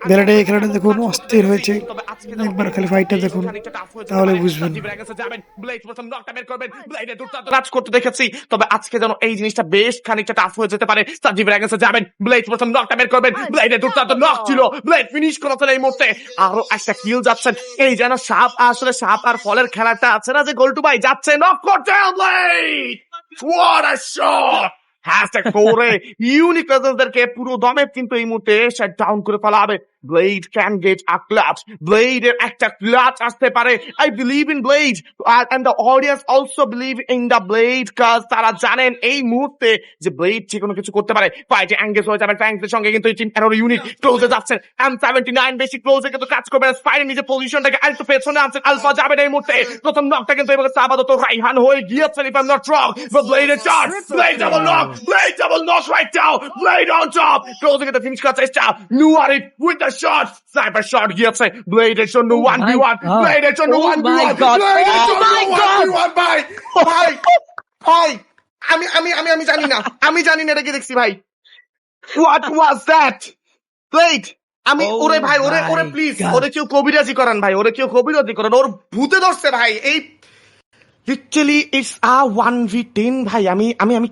Blade এই খেলাটা দেখুন অস্থির হয়েছে, একবার খালি ফাইটটা দেখুন তাহলে বুঝবেন। কাজ করতে দেখেছি, তবে আজকে যেন এই জিনিসটা বেশ খানিকটা টাফ হয়ে যেতে পারে। সার্জি ব্র্যাগেন্সে যাবেন, ব্লেড প্রথম নকটা বের করবেন, ব্লেডের দুর্দান্ত নক ছিল, ব্লেড ফিনিশ করেছেন এই মুহূর্তে। আরো একটা কিল যাচ্ছেন, এই যেন সাপ আসলে সাপ আর ফলের খেলাটা আছে না, যে গোল্টু ভাই যাচ্ছে নক করতে, Blade what a shot! Hashtag করে ইউনিক প্রেজেন্সদেরকে পুরো দমে কিন্তু এই মুহূর্তে শাট ডাউন করে ফেলাবে। Blade can get a clutch, ব্লেডের একটা ক্লাচ আসতে পারে। I believe in Blade and the audience also believe in the Blade, কাজ তারা জানেন এই মুহূর্তে যে ব্লেড যে কোনো কিছু করতে পারে। ফাইটে এঙ্গেজ হয়ে যাবেন ফ্যাংসের সঙ্গে, কিন্তু এই টিম এরর ইউনিট ক্লোজে যাচ্ছেন। M79 বেশি ক্লোজে কিন্তু কাজ করবেন। স্পাইনের নিজে পজিশনটাকে আরেকটু পেছনে আনছেন, আলফা যাবেন এই মুহূর্তে। প্রথম নকটা কিন্তু এবার আপাতত রাইহান হয়ে গিয়েছেন, if I am not wrong. ব্লেডের charge, Blade double knock, Blade double knock right down, Blade on top, closing at the finish cut চেষ্টা, Nuari with the shot, sniper shot গিয়েছে, Blade এর জন্য 1v1, Blade এর জন্য 1v1, Blade এর জন্য 1v1 ভাই, ভাই, ভাই, আমি জানি না, এটা কি দেখছি ভাই, what was that, Blade, ওরে ভাই, ওরে প্লিজ, ওরে কেউ কবিরাজি করান ভাই, ওর ভূতে ধরছে ভাই, এই লিটারালি ইটস আ 1v10 ভাই, আমি